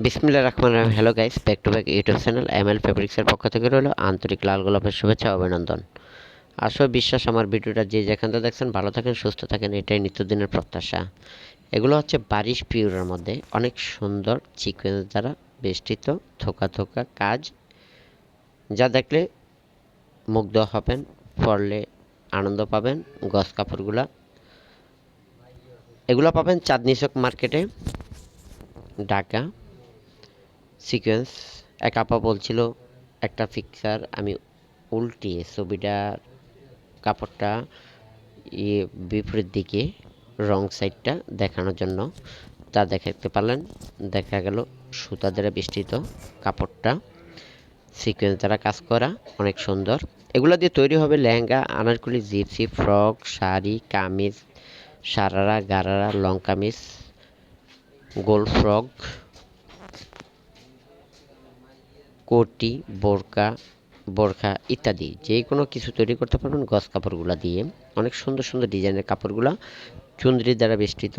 বিসমিল্লাহির রহমানির রহিম। Hello guys, back to back YouTube channel ML ফেব্রিক্সের পক্ষ থেকে রইল আন্তরিক লাল গোলাপের শুভেচ্ছা ও অভিনন্দন। আশা বিশ্বাস আমার ভিডিওটা যে যেখান থেকে দেখছেন ভালো থাকেন, সুস্থ থাকেন, এটাই নিত্যদিনের প্রত্যাশা। এগুলো হচ্ছে বারিশ পিওরের মধ্যে অনেক সুন্দর সিকোয়েন্স দ্বারা বেষ্টিত থোকা থোকা কাজ, যা দেখলে মুগ্ধ হবেন, পরলে আনন্দ পাবেন। গস কাপড়গুলা এগুলো পাবেন চাঁদনী চক মার্কেটে, ঢাকা। সিকোয়েন্স এক আপা বলছিল একটা পিকচার আমি উল্টিয়ে ছবিটার কাপড়টা বিপরীত দিকে রং সাইডটা দেখানোর জন্য তা দেখাতে পারলেন। দেখা গেল সুতা দ্বারা বেষ্টিত কাপড়টা সিকোয়েন্স দ্বারা কাজ করা, অনেক সুন্দর। এগুলো দিয়ে তৈরি হবে lehenga, Anarkali, gypsy, frock, sari, kameez, sharara, gharara, long kameez, গোল ফ্রক, কোটি, বোরখা ইত্যাদি যে কোনো কিছু তৈরি করতে পারবেন গস কাপড়গুলো দিয়ে। অনেক সুন্দর সুন্দর ডিজাইনের কাপড়গুলো চুন্দ্রি দ্বারা বেষ্টিত,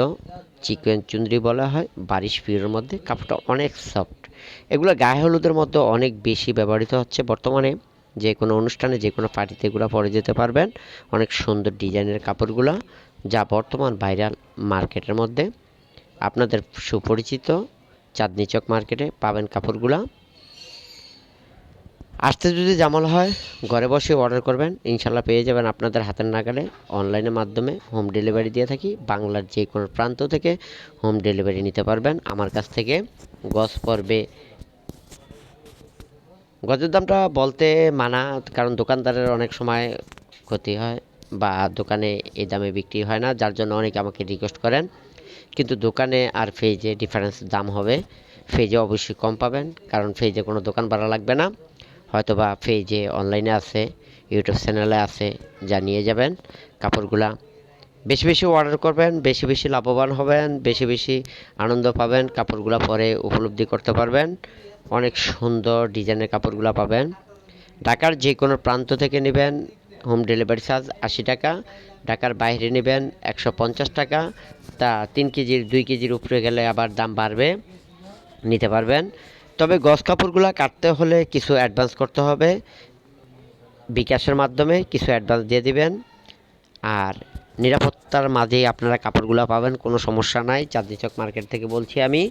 চিকেন চুন্দ্রি বলা হয়। বারিশ পিওরের মধ্যে কাপড়টা অনেক সফট। এগুলো গায়ে হলুদের মধ্যে অনেক বেশি ব্যবহৃত হচ্ছে বর্তমানে। যে কোনো অনুষ্ঠানে, যে কোনো পার্টিতে এগুলো পরে যেতে পারবেন। অনেক সুন্দর ডিজাইনের কাপড়গুলো, যা বর্তমান ভাইরাল মার্কেটের মধ্যে। আপনাদের সুপরিচিত চাঁদনী চক মার্কেটে পাবেন কাপড়গুলা। আসতে যদি জামাল হয়, ঘরে বসে অর্ডার করবেন, ইনশাল্লাহ পেয়ে যাবেন আপনাদের হাতের নাগালে। অনলাইনের মাধ্যমে হোম ডেলিভারি দিয়ে থাকি। বাংলার যে কোনো প্রান্ত থেকে হোম ডেলিভারি নিতে পারবেন আমার কাছ থেকে। গজ পড়বে, গজের দামটা বলতে মানা, কারণ দোকানদারের অনেক সময় ক্ষতি হয় বা দোকানে এই দামে বিক্রি হয় না, যার জন্য অনেকে আমাকে রিকোয়েস্ট করেন। কিন্তু দোকানে আর ফেজে ডিফারেন্স দাম হবে। ফেজে অবশ্যই কম পাবেন, কারণ ফেজে কোনো দোকান ভাড়া লাগবে না। হয়তোবা পেজে অনলাইনে আছে, ইউটিউব চ্যানেলে আছে, যা নিয়ে যাবেন কাপড়গুলা। বেশি বেশি অর্ডার করবেন, বেশি বেশি লাভবান হবেন, বেশি বেশি আনন্দ পাবেন। কাপড়গুলা পরে উপলব্ধি করতে পারবেন। অনেক সুন্দর ডিজাইনের কাপড়গুলা পাবেন। ঢাকার যে কোনো প্রান্ত থেকে নেবেন, হোম ডেলিভারি চার্জ 80 টাকা। ঢাকার বাইরে নেবেন 150 টাকা। তা 3 কেজির 2 কেজির উপরে গেলে আবার দাম বাড়বে, নিতে পারবেন। তবে গস কাপড়গুলো কাটতে হলে কিছু অ্যাডভান্স করতে হবে, বিকাশের মাধ্যমে কিছু অ্যাডভান্স দিয়ে দিবেন। আর নিরাপত্তার মাঝেই আপনারা কাপড়গুলো পাবেন, কোনো সমস্যা নাই। চাঁদনী চক মার্কেট থেকে বলছি আমি।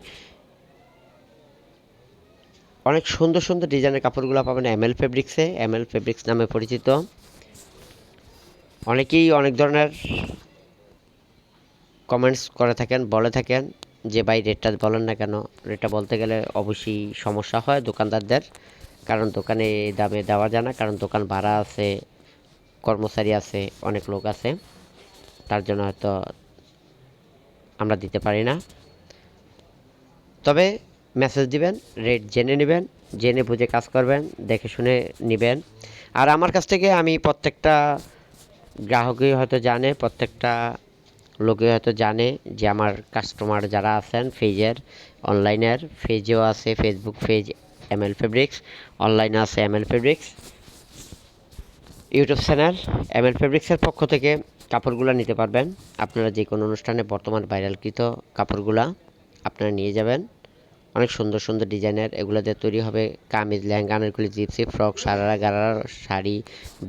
অনেক সুন্দর সুন্দর ডিজাইনের কাপড়গুলো পাবেন এমএল ফেব্রিক্সে, এমএল ফেব্রিক্স নামে পরিচিত। অনেকেই অনেক ধরনের কমেন্টস করে থাকেন, বলে থাকেন যে ভাই রেটটা বলেন না কেন। রেটটা বলতে গেলে অবশ্যই সমস্যা হয় দোকানদারদের, কারণ দোকানে এই দামে দেওয়া যায় না, কারণ দোকান ভাড়া আছে, কর্মচারী আছে, অনেক লোক আছে, তার জন্য হয়তো আমরা দিতে পারি না। তবে মেসেজ দিবেন, রেট জেনে নেবেন, জেনে বুঝে কাজ করবেন, দেখে শুনে নেবেন। আর আমার কাছ থেকে আমি প্রত্যেকটা গ্রাহকই হয়তো জানে, প্রত্যেকটা লোকে হয়তো জানে যে আমার কাস্টমার যারা আছেন পেজের, অনলাইনের পেজেও আছে, ফেসবুক পেজ এমএল ফেব্রিক্স, অনলাইনে আছে ML fabrics, YouTube channel ML ফেব্রিক্সের পক্ষ থেকে কাপড়গুলো নিতে পারবেন। আপনারা যে কোনো অনুষ্ঠানে বর্তমান ভাইরালকৃত কাপড়গুলা আপনারা নিয়ে যাবেন। অনেক সুন্দর সুন্দর ডিজাইনের এগুলো দিয়ে তৈরি হবে kameez, lehenga, Anarkali, gypsy, frock, sharara, gharara, sari,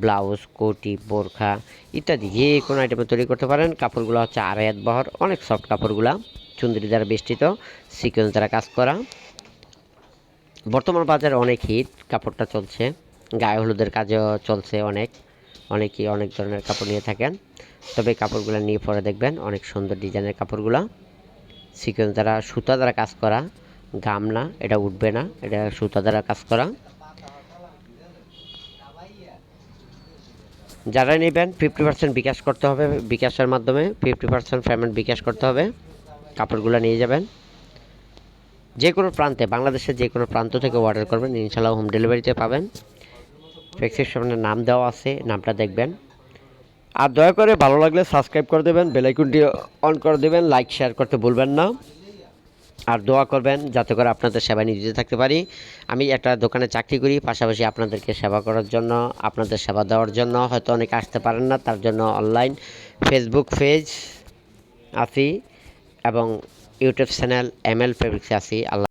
blouse, কোটি, বোরখা ইত্যাদি যে কোনো আইটেমে তৈরি করতে পারেন। কাপড়গুলো হচ্ছে আড়াই হাত বহর, অনেক সফট কাপড়গুলা, চুন্দ্রি দ্বারা বেষ্টিত, সিকোয়েন্স দ্বারা কাজ করা। বর্তমান বাজারে অনেক হিট কাপড়টা চলছে, গায়ে হলুদের কাজও চলছে অনেক। অনেকেই অনেক ধরনের কাপড় নিয়ে থাকেন, তবে কাপড়গুলো নিয়ে পরে দেখবেন অনেক সুন্দর ডিজাইনের কাপড়গুলা, সিকোয়েন্স দ্বারা সুতা দ্বারা কাজ করা, গাম না, এটা উঠবে না, এটা সুতা দ্বারা কাজ করা। যারা নেবেন 50% বিকাশ করতে হবে, বিকাশের মাধ্যমে 50% পেমেন্ট বিকাশ করতে হবে। কাপড়গুলো নিয়ে যাবেন যে কোনো প্রান্তে, বাংলাদেশের যে কোনো প্রান্ত থেকে অর্ডার করবেন, ইনশাল্লাহ হোম ডেলিভারিতে পাবেন। প্রেসক্রিপশনের নাম দেওয়া আছে, নামটা দেখবেন। আর দয়া করে ভালো লাগলে সাবস্ক্রাইব করে দেবেন, বেল আইকনটি অন করে দেবেন, লাইক শেয়ার করতে ভুলবেন না। আর দোয়া করবেন যাতে করে আপনাদের সেবায় নিয়োজিত থাকতে পারি। আমি একটা দোকানে চাকরি করি, পাশাপাশি আপনাদেরকে সেবা করার জন্য, আপনাদের সেবা দেওয়ার জন্য। হয়তো অনেকে আসতে পারেন না, তার জন্য অনলাইন ফেসবুক পেজ আছি এবং ইউটিউব চ্যানেল এমএল ফেব্রিক্সে আছি। আল্লাহ